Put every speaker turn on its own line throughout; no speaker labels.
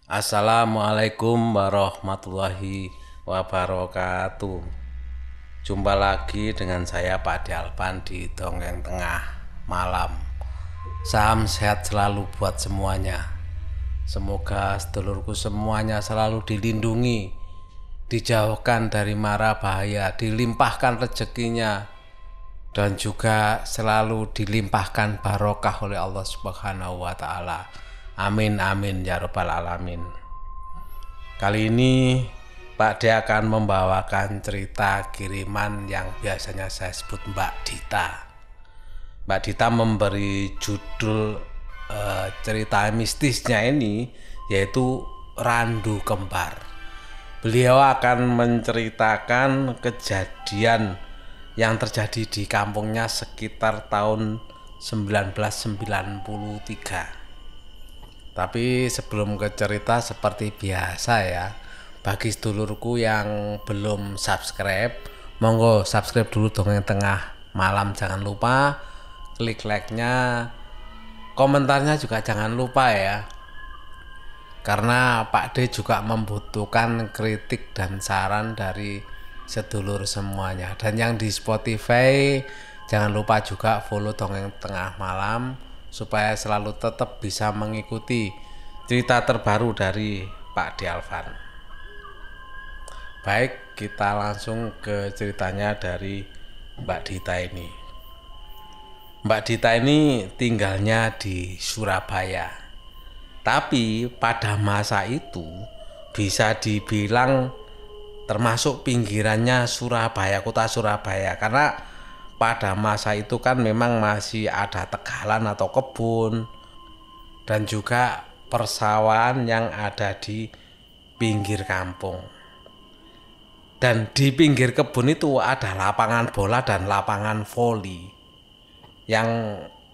Assalamualaikum warahmatullahi wabarakatuh. Jumpa lagi dengan saya Pak Alvan di Dongeng Tengah Malam. Salam sehat selalu buat semuanya. Semoga sedulurku semuanya selalu dilindungi, dijauhkan dari mara bahaya, dilimpahkan rezekinya, dan juga selalu dilimpahkan barokah oleh Allah Subhanahu wa Ta'ala. Amin amin ya rabbal alamin. Kali ini Pak D akan membawakan cerita kiriman yang biasanya saya sebut Mbak Dita. Mbak Dita memberi judul cerita mistisnya ini yaitu Randu Kembar. Beliau akan menceritakan kejadian yang terjadi di kampungnya sekitar tahun 1993. Tapi sebelum ke cerita seperti biasa ya, bagi sedulurku yang belum subscribe, monggo subscribe dulu Dongeng Tengah Malam. Jangan lupa klik like-nya, komentarnya juga jangan lupa ya. Karena Pak D juga membutuhkan kritik dan saran dari sedulur semuanya. Dan yang di Spotify jangan lupa juga follow Dongeng Tengah Malam supaya selalu tetap bisa mengikuti cerita terbaru dari Pak D Alvan. Baik, kita langsung ke ceritanya dari Mbak Dita ini. Mbak Dita ini tinggalnya di Surabaya. Tapi pada masa itu bisa dibilang termasuk pinggirannya Surabaya, kota Surabaya, karena pada masa itu kan memang masih ada tegalan atau kebun dan juga persawahan yang ada di pinggir kampung. Dan di pinggir kebun itu ada lapangan bola dan lapangan voli. Yang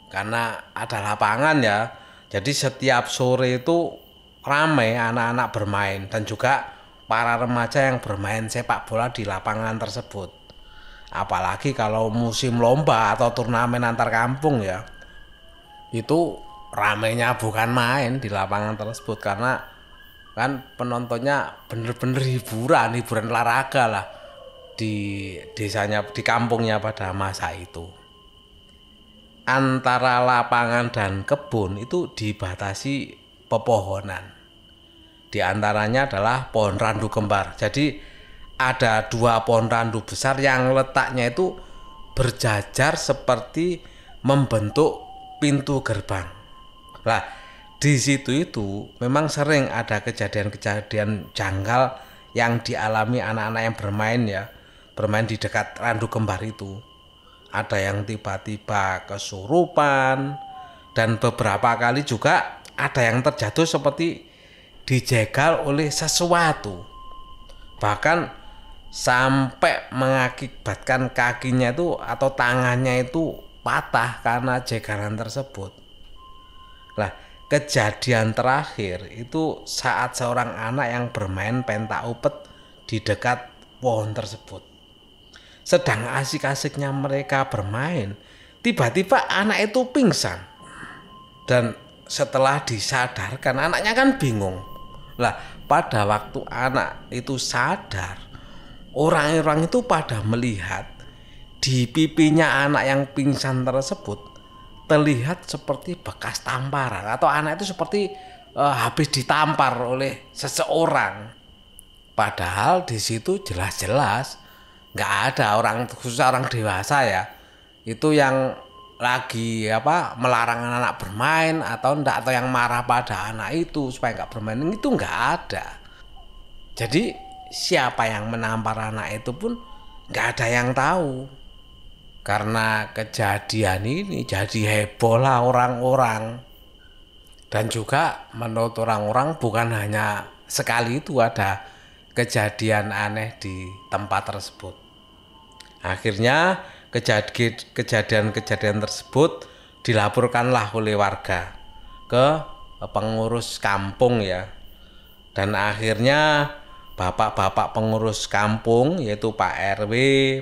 karena ada lapangan ya, jadi setiap sore itu ramai anak-anak bermain dan juga para remaja yang bermain sepak bola di lapangan tersebut. Apalagi kalau musim lomba atau turnamen antar kampung ya, itu ramainya bukan main di lapangan tersebut, karena kan penontonnya bener-bener hiburan olahraga lah di desanya, di kampungnya pada masa itu. Antara lapangan dan kebun itu dibatasi pepohonan. Di antaranya adalah pohon randu kembar. Jadi ada dua pohon randu besar yang letaknya itu berjajar seperti membentuk pintu gerbang. Nah, di situ itu memang sering ada kejadian-kejadian janggal yang dialami anak-anak yang bermain di dekat randu kembar itu. Ada yang tiba-tiba kesurupan, dan beberapa kali juga ada yang terjatuh seperti dijegal oleh sesuatu. Bahkan sampai mengakibatkan kakinya itu atau tangannya itu patah karena jegalan tersebut. Nah, kejadian terakhir itu saat seorang anak yang bermain pentak umpet di dekat pohon tersebut. Sedang asik-asiknya mereka bermain, tiba-tiba anak itu pingsan. Dan setelah disadarkan, anaknya kan bingung. Lah, pada waktu anak itu sadar, orang-orang itu pada melihat di pipinya anak yang pingsan tersebut terlihat seperti bekas tamparan, atau anak itu seperti habis ditampar oleh seseorang. Padahal di situ jelas-jelas nggak ada orang, khususnya orang dewasa ya, itu yang lagi melarang anak bermain atau enggak, atau yang marah pada anak itu supaya nggak bermain, itu nggak ada. Jadi siapa yang menampar anak itu pun nggak ada yang tahu. Karena kejadian ini jadi heboh lah orang-orang. Dan juga menurut orang-orang bukan hanya sekali itu ada kejadian aneh di tempat tersebut. Akhirnya kejadian-kejadian tersebut dilaporkanlah oleh warga ke pengurus kampung ya. Dan akhirnya bapak-bapak pengurus kampung yaitu Pak RW,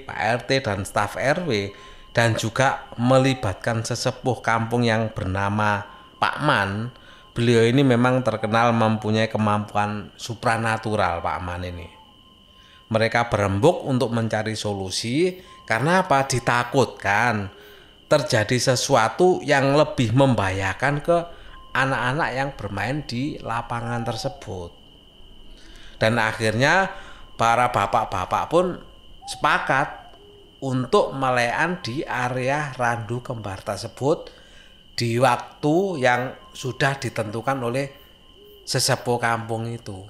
Pak RT dan staf RW, dan juga melibatkan sesepuh kampung yang bernama Pak Man, beliau ini memang terkenal mempunyai kemampuan supranatural, Pak Man ini. Mereka berembuk untuk mencari solusi karena apa? Ditakutkan terjadi sesuatu yang lebih membahayakan ke anak-anak yang bermain di lapangan tersebut. Dan akhirnya para bapak-bapak pun sepakat untuk melean di area randu kembar tersebut di waktu yang sudah ditentukan oleh sesepuh kampung itu.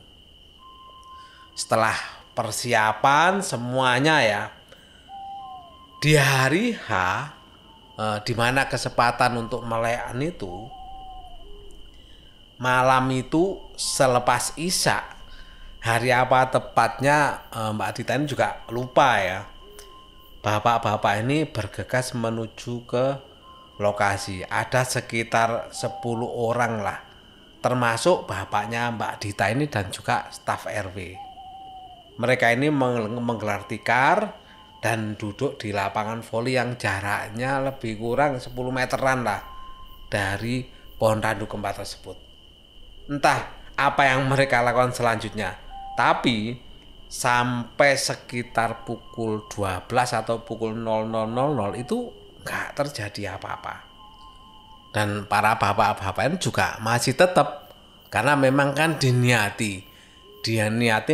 Setelah persiapan semuanya ya, di hari H, di mana kesempatan untuk melean itu, malam itu selepas Isya, hari apa tepatnya Mbak Dita ini juga lupa ya. Bapak-bapak ini bergegas menuju ke lokasi. Ada sekitar 10 orang lah, termasuk bapaknya Mbak Dita ini dan juga staf RW. Mereka ini menggelar tikar dan duduk di lapangan voli yang jaraknya lebih kurang 10 meteran lah dari pohon randu kembar tersebut. Entah apa yang mereka lakukan selanjutnya, tapi sampai sekitar pukul 12 atau pukul 00.00 itu nggak terjadi apa-apa. Dan para bapak-bapak ini juga masih tetap, karena memang kan diniati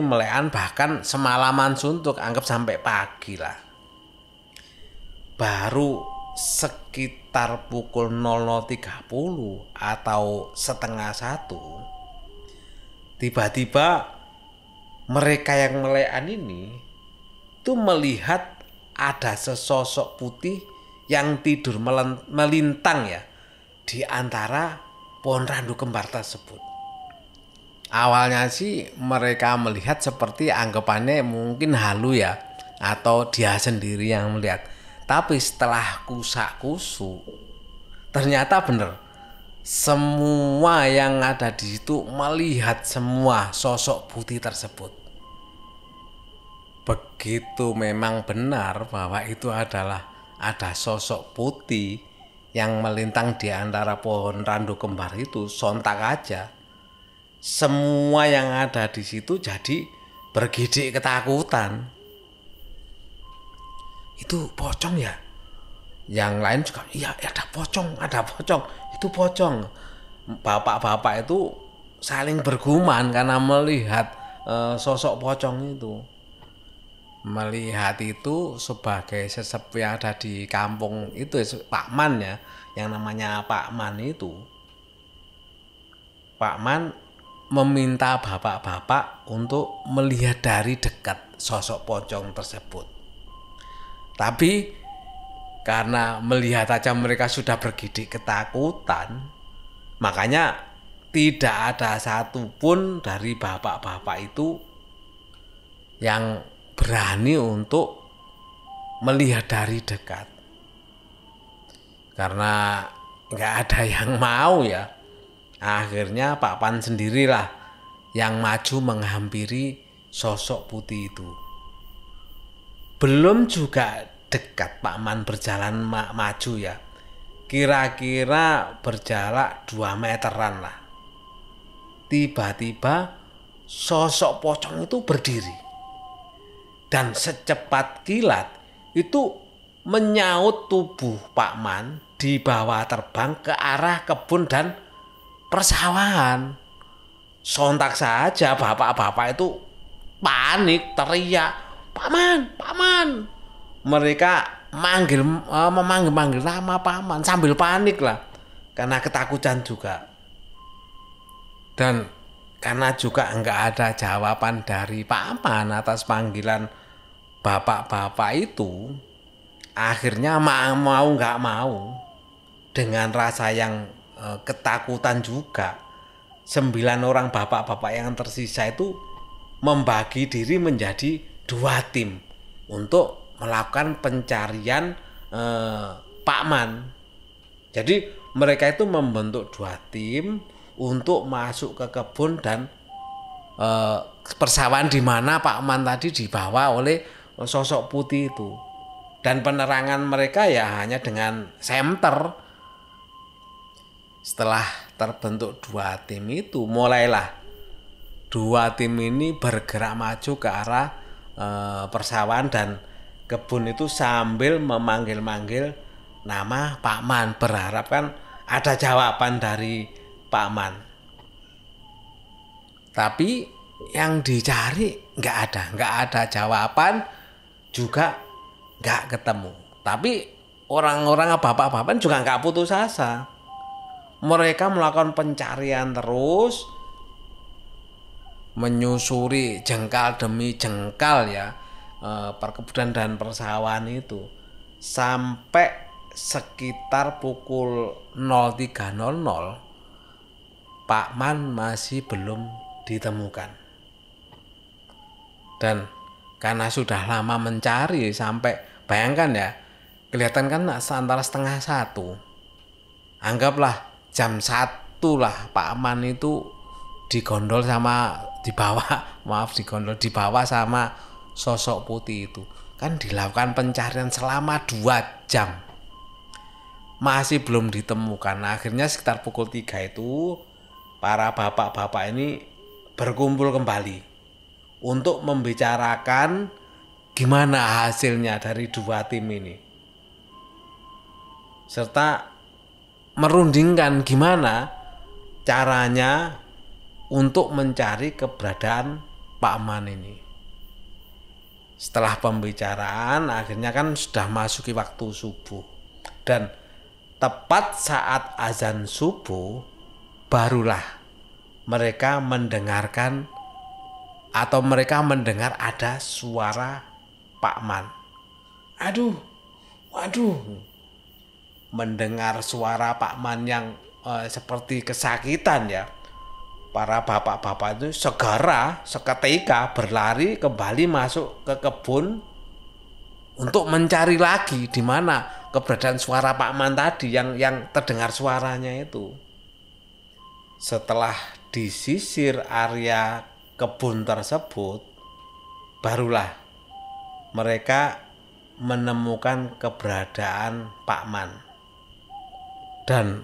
melean bahkan semalaman suntuk, anggap sampai pagi lah. Baru sekitar pukul 00.30 atau setengah 1, tiba-tiba mereka yang melean ini tuh melihat ada sesosok putih yang tidur melintang ya di antara pohon randu kembar tersebut. Awalnya sih mereka melihat seperti anggapannya mungkin halu ya, atau dia sendiri yang melihat. Tapi setelah kusak-kusuk, ternyata benar. Semua yang ada di situ melihat semua sosok putih tersebut. Begitu memang benar bahwa itu adalah ada sosok putih yang melintang di antara pohon randu kembar itu, sontak aja semua yang ada di situ jadi bergidik ketakutan. Itu pocong ya? Yang lain juga, iya ada pocong, itu pocong. Bapak-bapak itu saling bergumam karena melihat sosok pocong itu. Melihat itu sebagai sesepuh yang ada di kampung itu, Pak Man ya, yang namanya Pak Man itu. Pak Man meminta bapak-bapak untuk melihat dari dekat sosok pocong tersebut. Tapi karena melihat aja mereka sudah bergidik ketakutan, makanya tidak ada satupun dari bapak-bapak itu yang berani untuk melihat dari dekat. Karena nggak ada yang mau ya. Akhirnya Pak Man sendirilah yang maju menghampiri sosok putih itu. Belum juga dekat Pak Man berjalan maju ya, kira-kira berjarak 2 meteran lah. Tiba-tiba sosok pocong itu berdiri dan secepat kilat itu menyaut tubuh Pak Man di bawah terbang ke arah kebun dan persawahan. Sontak saja bapak-bapak itu panik, teriak, Pak Man. Mereka memanggil nama Pak Man sambil panik lah, karena ketakutan juga. Dan karena juga nggak ada jawaban dari Pak Man atas panggilan bapak-bapak itu, akhirnya mau nggak mau, dengan rasa yang ketakutan juga, 9 orang bapak-bapak yang tersisa itu membagi diri menjadi 2 tim untuk melakukan pencarian Pak Man. Jadi mereka itu membentuk 2 tim untuk masuk ke kebun dan persawahan di mana Pak Man tadi dibawa oleh sosok putih itu. Dan penerangan mereka ya hanya dengan senter. Setelah terbentuk dua tim itu, mulailah dua tim ini bergerak maju ke arah persawahan dan kebun itu sambil memanggil-manggil nama Pak Man, berharap kan ada jawaban dari Pak Man. Tapi yang dicari nggak ada jawaban, juga nggak ketemu. Tapi orang-orang bapak-bapak juga nggak putus asa. Mereka melakukan pencarian terus, menyusuri jengkal demi jengkal ya, perkebunan dan persawahan itu, sampai sekitar pukul 03.00 Pak Man masih belum ditemukan. Dan karena sudah lama mencari, sampai bayangkan ya, kelihatan kan antara 12:30, anggaplah jam 1 lah Pak Man itu digondol sama dibawa sama sosok putih itu. Kan dilakukan pencarian selama 2 jam, masih belum ditemukan. Akhirnya sekitar pukul 3 itu para bapak-bapak ini berkumpul kembali untuk membicarakan gimana hasilnya dari dua tim ini, serta merundingkan gimana caranya untuk mencari keberadaan Pak Man ini. Setelah pembicaraan, akhirnya kan sudah masuki waktu subuh, dan tepat saat azan subuh barulah mereka mendengar ada suara Pak Man. Waduh, mendengar suara Pak Man yang seperti kesakitan ya. Para bapak-bapak itu seketika berlari kembali masuk ke kebun untuk mencari lagi di mana keberadaan suara Pak Man tadi yang terdengar suaranya itu. Setelah disisir area kebun tersebut, barulah mereka menemukan keberadaan Pak Man. Dan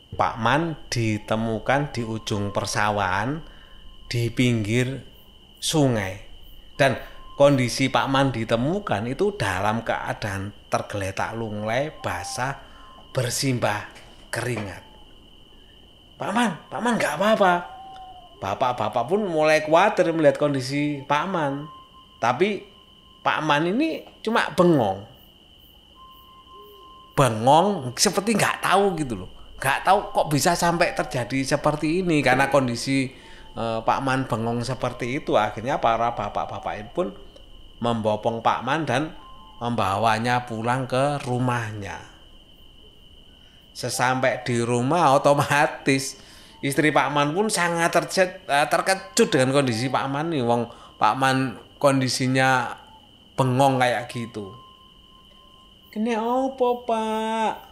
Pak Man ditemukan di ujung persawahan di pinggir sungai. Dan kondisi Pak Man ditemukan itu dalam keadaan tergeletak lunglai, basah, bersimbah keringat. Pak Man nggak apa-apa. Bapak-bapak pun mulai khawatir melihat kondisi Pak Man. Tapi Pak Man ini cuma bengong seperti nggak tahu gitu loh. Nggak tahu kok bisa sampai terjadi seperti ini. Karena kondisi Pak Man bengong seperti itu, akhirnya para bapak-bapak itu pun membopong Pak Man dan membawanya pulang ke rumahnya. Sesampai di rumah, otomatis istri Pak Man pun sangat terkejut dengan kondisi Pak Man nih. Wong Pak Man kondisinya bengong kayak gitu. "Kene opo, Pak?"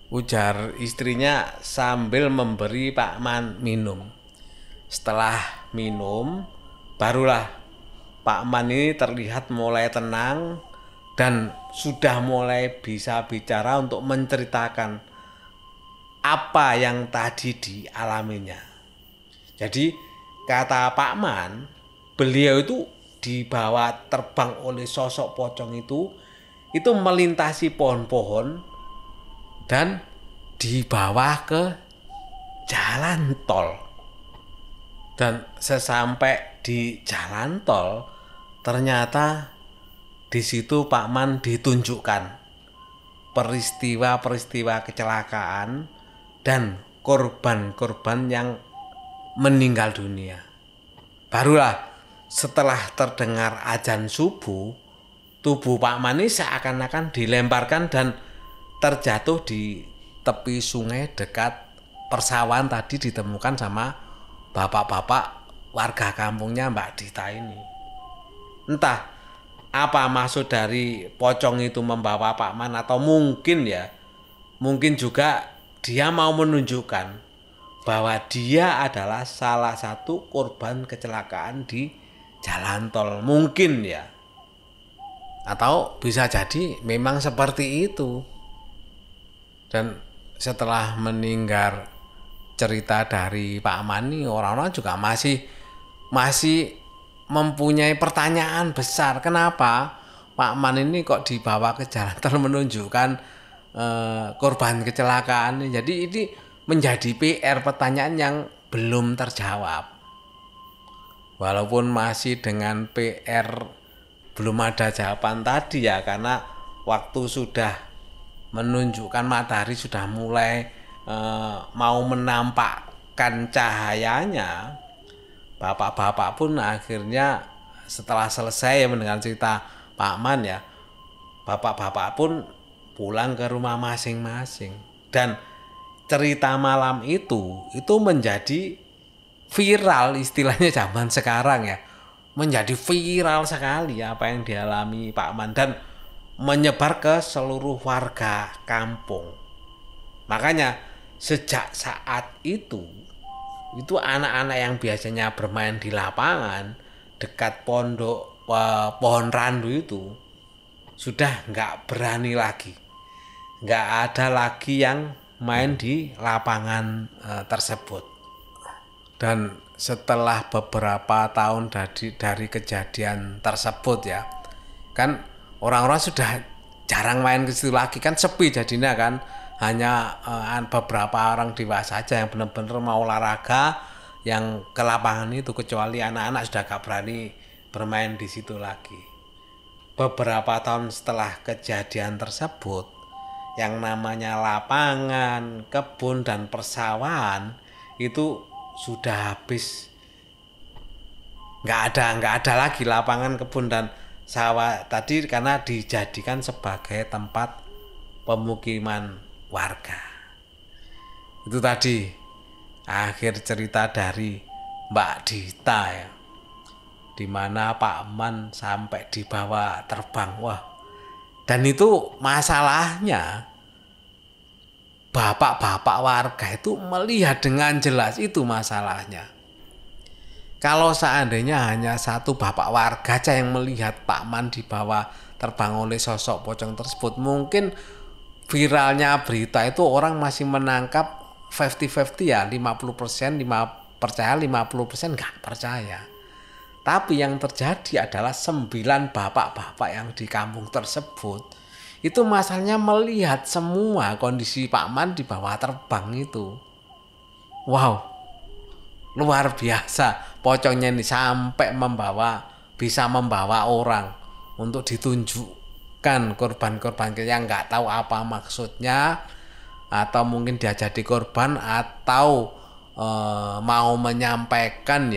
ujar istrinya sambil memberi Pak Man minum. Setelah minum, barulah Pak Man ini terlihat mulai tenang dan sudah mulai bisa bicara untuk menceritakan apa yang tadi dialaminya. Jadi kata Pak Man, beliau itu dibawa terbang oleh sosok pocong itu melintasi pohon-pohon dan dibawa ke jalan tol. Dan sesampai di jalan tol, ternyata di situ Pak Man ditunjukkan peristiwa-peristiwa kecelakaan dan korban-korban yang meninggal dunia. Barulah setelah terdengar azan subuh, tubuh Pak Man ini seakan-akan dilemparkan dan terjatuh di tepi sungai dekat persawahan tadi ditemukan sama bapak-bapak warga kampungnya Mbak Dita ini. Entah apa maksud dari pocong itu membawa Pak Man, atau mungkin juga dia mau menunjukkan bahwa dia adalah salah satu korban kecelakaan di jalan tol. Mungkin ya. Atau bisa jadi memang seperti itu. Dan setelah meninggal cerita dari Pak Man ini orang-orang juga masih mempunyai pertanyaan besar. Kenapa Pak Man ini kok dibawa ke jalan tol menunjukkan korban kecelakaan ini? Jadi ini menjadi PR, pertanyaan yang belum terjawab. Walaupun masih dengan PR belum ada jawaban tadi ya, karena waktu sudah menunjukkan matahari sudah mulai mau menampakkan cahayanya. Bapak-bapak pun akhirnya setelah selesai mendengar cerita Pak Man ya, bapak-bapak pun pulang ke rumah masing-masing. Dan cerita malam itu menjadi viral, istilahnya zaman sekarang ya, menjadi viral sekali apa yang dialami Pak Man dan menyebar ke seluruh warga kampung. Makanya sejak saat itu anak-anak yang biasanya bermain di lapangan dekat pondok pohon randu itu sudah nggak berani lagi, nggak ada lagi yang main di lapangan tersebut. Dan setelah beberapa tahun dari kejadian tersebut ya, kan orang-orang sudah jarang main ke situ lagi, kan sepi jadinya kan. Hanya beberapa orang dewasa saja yang benar-benar mau olahraga yang ke lapangan itu, kecuali anak-anak sudah gak berani bermain di situ lagi. Beberapa tahun setelah kejadian tersebut, yang namanya lapangan, kebun dan persawahan itu sudah habis. Nggak ada lagi lapangan, kebun dan sawah tadi karena dijadikan sebagai tempat pemukiman warga. Itu tadi akhir cerita dari Mbak Dita ya, dimana Pak Man sampai dibawa terbang. Wah, dan itu masalahnya bapak-bapak warga itu melihat dengan jelas, itu masalahnya. Kalau seandainya hanya satu bapak warga saja yang melihat Pak Man dibawa terbang oleh sosok pocong tersebut, mungkin viralnya berita itu orang masih menangkap 50-50 ya, 50% percaya, 50% nggak percaya. Tapi yang terjadi adalah 9 bapak-bapak yang di kampung tersebut itu masalahnya melihat semua kondisi Pak Man di bawah terbang itu. Wow, luar biasa pocongnya ini, sampai bisa membawa orang untuk ditunjukkan korban-korban yang nggak tahu apa maksudnya, atau mungkin dia jadi korban, atau mau menyampaikan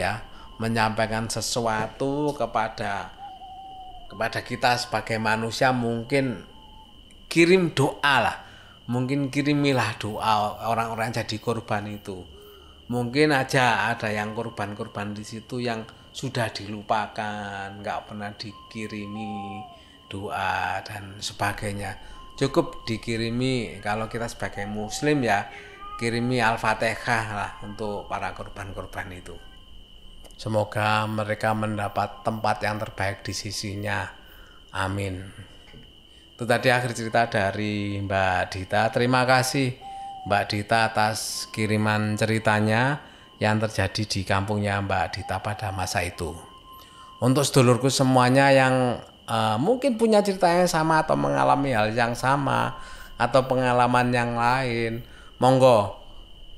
sesuatu kepada kita sebagai manusia. Mungkin kirim doa lah, mungkin kirimilah doa orang-orang jadi korban itu. Mungkin aja ada yang korban-korban di situ yang sudah dilupakan, nggak pernah dikirimi doa dan sebagainya. Cukup dikirimi, kalau kita sebagai muslim ya, kirimi Al-Fatihah lah untuk para korban-korban itu. Semoga mereka mendapat tempat yang terbaik di sisinya. Amin. Itu tadi akhir cerita dari Mbak Dita. Terima kasih Mbak Dita atas kiriman ceritanya yang terjadi di kampungnya Mbak Dita pada masa itu. Untuk sedulurku semuanya yang mungkin punya cerita yang sama atau mengalami hal yang sama atau pengalaman yang lain, monggo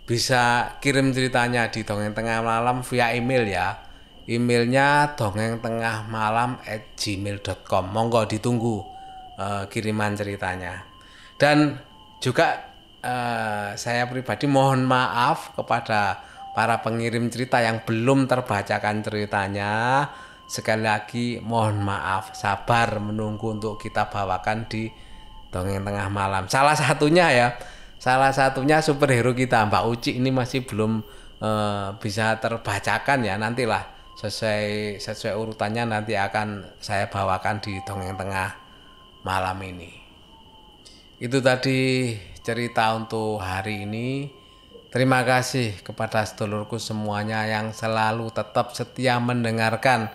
bisa kirim ceritanya di Dongeng Tengah Malam via email ya. Emailnya dongengtengahmalam@gmail.com. Monggo ditunggu kiriman ceritanya. Dan juga saya pribadi mohon maaf kepada para pengirim cerita yang belum terbacakan ceritanya. Sekali lagi mohon maaf, sabar menunggu untuk kita bawakan di Dongeng Tengah Malam. Salah satunya superhero kita Mbak Uci ini masih belum bisa terbacakan ya. Nantilah sesuai urutannya nanti akan saya bawakan di Dongeng Tengah Malam ini. Itu tadi cerita untuk hari ini. Terima kasih kepada sedulurku semuanya yang selalu tetap setia mendengarkan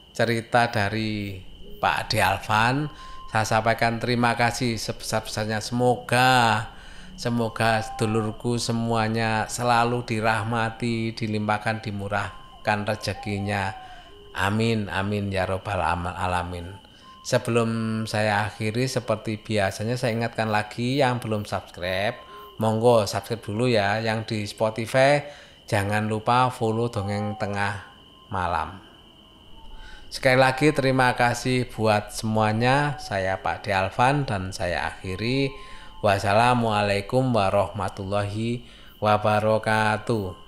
cerita dari Pak Ade Alvan. Saya sampaikan terima kasih sebesar-besarnya. Semoga Semoga sedulurku semuanya selalu dirahmati, dilimpahkan, dimurahkan rezekinya. Amin, amin ya robbal alamin. Sebelum saya akhiri seperti biasanya saya ingatkan lagi yang belum subscribe, monggo subscribe dulu ya. Yang di Spotify jangan lupa follow Dongeng Tengah Malam. Sekali lagi terima kasih buat semuanya. Saya Pak De Alvan dan saya akhiri. Wassalamualaikum warahmatullahi wabarakatuh.